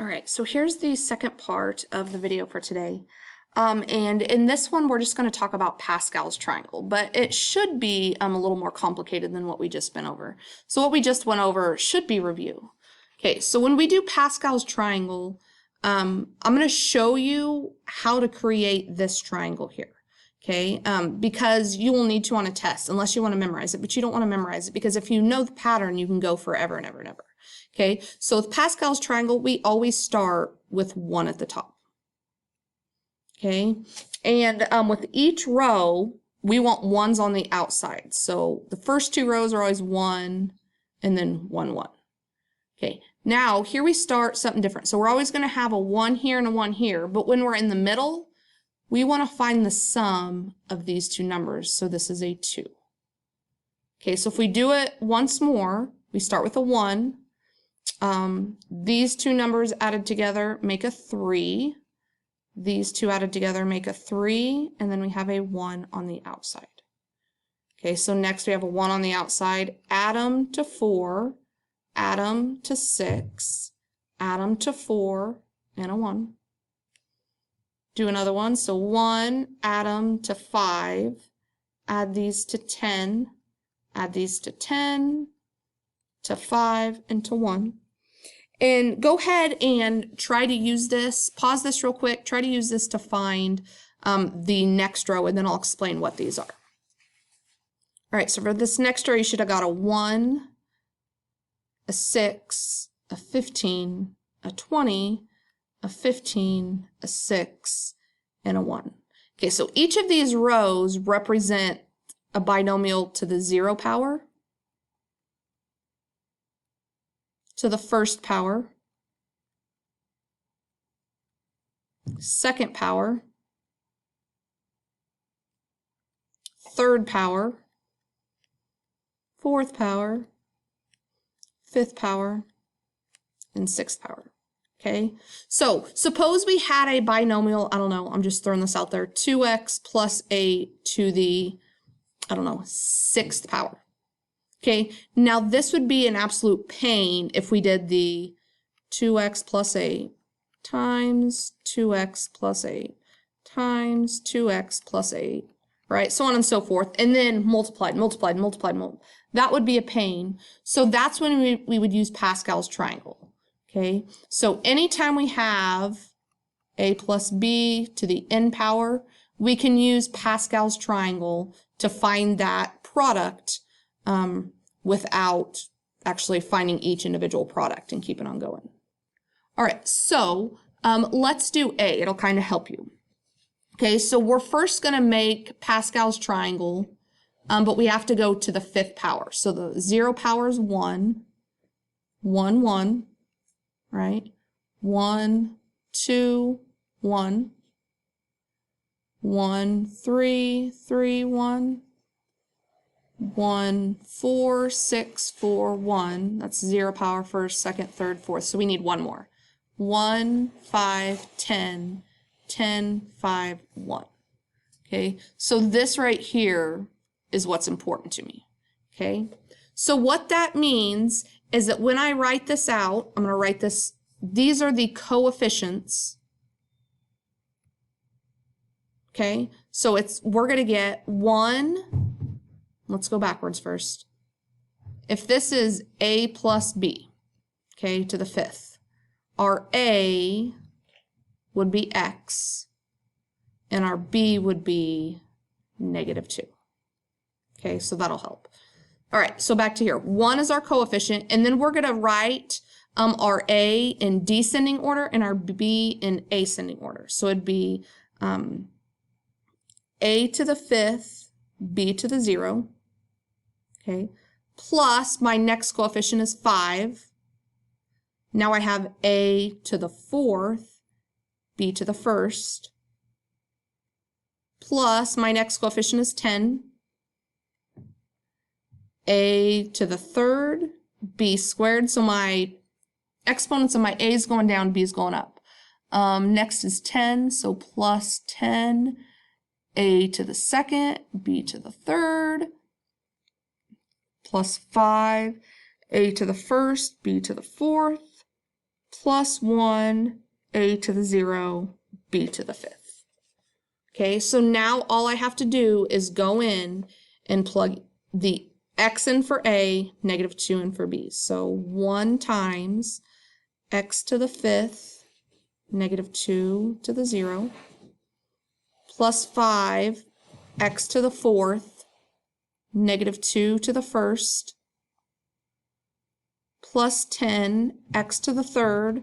All right, so here's the second part of the video for today. And in this one, we're just going to talk about Pascal's triangle, but it should be a little more complicated than what we just went over. So what we just went over should be review. Okay, so when we do Pascal's triangle, I'm going to show you how to create this triangle here. Okay, because you will need to on a test, unless you want to memorize it, but you don't want to memorize it because if you know the pattern, you can go forever and ever and ever. Okay, so with Pascal's triangle, we always start with 1 at the top. Okay, and with each row, we want 1s on the outside. So the first 2 rows are always 1 and then 1, 1. Okay, now here we start something different. So we're always going to have a 1 here and a 1 here, but when we're in the middle, we want to find the sum of these 2 numbers. So this is a 2. Okay, so if we do it once more, we start with a 1. These 2 numbers added together make a 3. These 2 added together make a 3, and then we have a 1 on the outside. Okay, so next we have a 1 on the outside. Add them to 4, add them to 6, add them to 4, and a 1. Do another one. So 1, add them to 5, add these to 10, add these to 10, to 5, and to 1. And go ahead and try to use this, pause this real quick, try to use this to find the next row, and then I'll explain what these are. All right, so for this next row, you should have got a 1, a 6, a 15, a 20, a 15, a 6, and a 1. Okay, so each of these rows represent a binomial to the 0 power, to the first power, second power, third power, fourth power, fifth power, and sixth power. Okay, so suppose we had a binomial, I don't know, I'm just throwing this out there, 2x plus 8 to the, I don't know, 6th power. Okay, now this would be an absolute pain if we did the 2x plus 8 times 2x plus 8 times 2x plus 8, right? So on and so forth, and then multiplied. That would be a pain. So that's when we would use Pascal's triangle, okay? So anytime we have a plus b to the n power, we can use Pascal's triangle to find that product without actually finding each individual product and keeping on going. All right, so let's do A. It'll kind of help you. Okay, so we're first going to make Pascal's triangle, but we have to go to the 5th power. So the 0 power is 1, 1, 1, right? 1, 2, 1, 1, 3, 3, 1, 1, 4, 6, 4, 1. That's 0 power, first, second, third, fourth. So we need 1 more. 1, 5, 10, 10, 5, 1. Okay, so this right here is what's important to me. Okay, so what that means is that when I write this out, I'm going to write this, these are the coefficients. Okay, so we're going to get 1. Let's go backwards first. If this is a plus b, okay, to the 5th, our a would be x, and our b would be -2. Okay, so that'll help. All right, so back to here. 1 is our coefficient, and then we're going to write our a in descending order and our b in ascending order. So it'd be a to the 5th, b to the 0. Okay, plus my next coefficient is 5. Now I have a to the 4th, b to the 1st, plus my next coefficient is 10, a to the 3rd, b squared. So my exponents of my a is going down, b is going up. Next is 10, so plus 10, a to the 2nd, b to the 3rd, plus 5, a to the 1st, b to the 4th, plus 1, a to the 0, b to the 5th. Okay, so now all I have to do is go in and plug the x in for a, negative 2 in for b. So 1 times x to the 5th, negative 2 to the 0, plus 5, x to the 4th, negative 2 to the 1st, plus 10, x to the 3rd,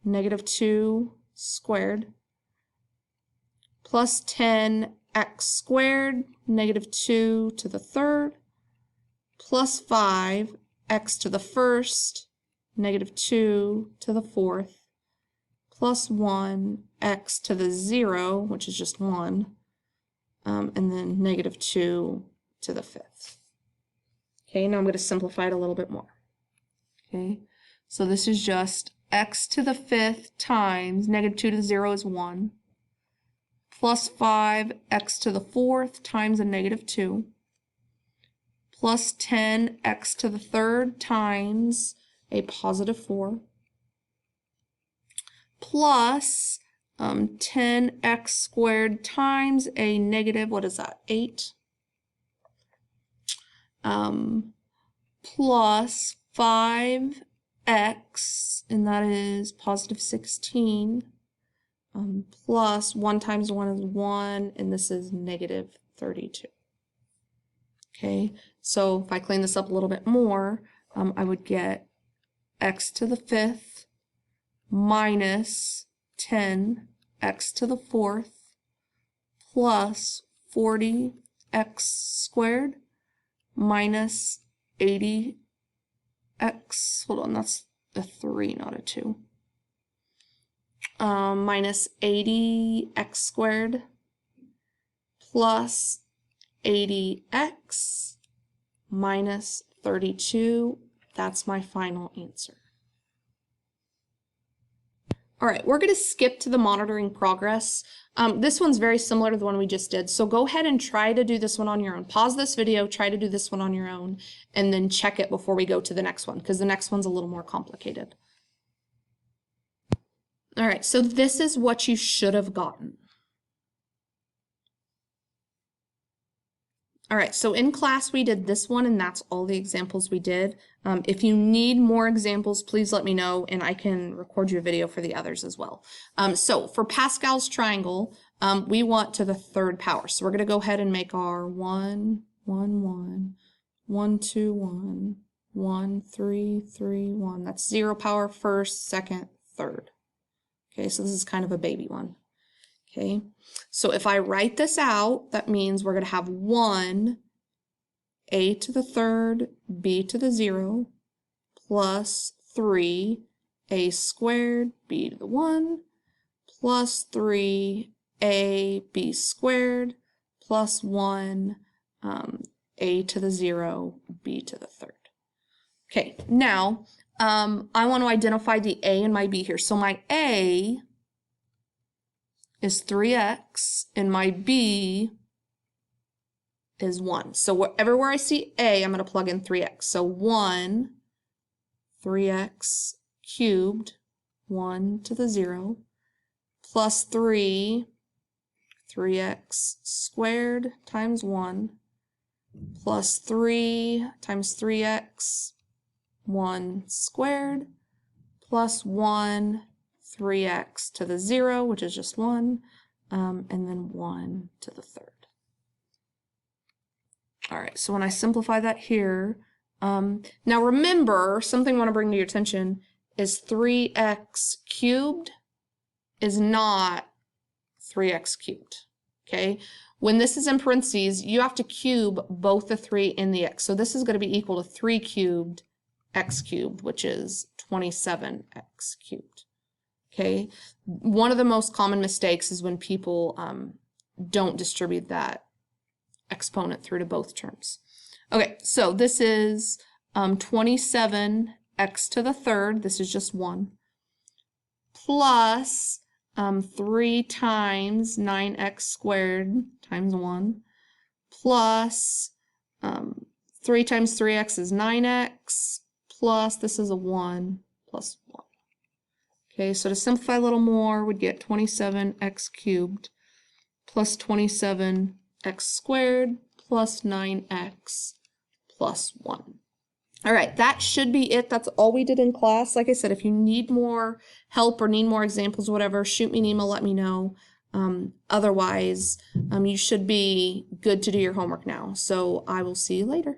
negative 2 squared, plus 10, x squared, negative 2 to the 3rd, plus 5, x to the 1st, negative 2 to the 4th, plus 1, x to the 0, which is just 1, and then negative 2 to the 5th. Okay, now I'm going to simplify it a little bit more. Okay, so this is just x to the 5th times negative 2 to the 0 is 1, plus 5, x to the 4th times a negative 2, plus 10, x to the 3rd times a positive 4, plus 10x squared times a negative, what is that, 8, plus 5x, and that is positive 16, plus 1 times 1 is 1, and this is negative 32. Okay, so if I clean this up a little bit more, I would get x to the 5th minus 10 x to the 4th plus 40 x squared minus 80 x, hold on, that's a 3, not a 2, minus 80 x squared plus 80x minus 32. That's my final answer. All right, we're going to skip to the monitoring progress. This one's very similar to the one we just did, so go ahead and try to do this one on your own. Pause this video, try to do this one on your own, and then check it before we go to the next one, because the next one's a little more complicated. All right, so this is what you should have gotten. All right, so in class we did this one, and that's all the examples we did. If you need more examples, please let me know, and I can record you a video for the others as well. So for Pascal's triangle, we want to the 3rd power. So we're going to go ahead and make our 1, 1, 1, 1, 2, 1, 1, 3, 3, 1. That's 0 power, 1st, 2nd, 3rd. Okay, so this is kind of a baby one. Okay, so if I write this out, that means we're going to have 1, a to the 3rd, b to the 0, plus 3, a squared, b to the 1, plus 3, a, b squared, plus 1, a to the 0, b to the 3rd. Okay, now I want to identify the a and my b here. So my a is 3x, and my b is 1. So everywhere I see a, I'm going to plug in 3x. So 1, 3x cubed, 1 to the 0, plus 3, 3x squared times 1, plus 3 times 3x, 1 squared, plus 1, 3x to the 0, which is just 1, and then 1 to the 3rd. All right, so when I simplify that here, now remember, something I want to bring to your attention is 3x cubed is not 3x cubed, okay? When this is in parentheses, you have to cube both the 3 and the x. So this is going to be equal to 3 cubed x cubed, which is 27x cubed. Okay, one of the most common mistakes is when people don't distribute that exponent through to both terms. Okay, so this is 27x to the 3rd, this is just 1, plus 3 times 9x squared times 1, plus 3 times 3x is 9x, plus this is a 1, plus 1. Okay, so to simplify a little more, we'd get 27x cubed plus 27x squared plus 9x plus 1. All right, that should be it. That's all we did in class. Like I said, if you need more help or need more examples, whatever, shoot me an email, let me know. Otherwise, you should be good to do your homework now. So I will see you later.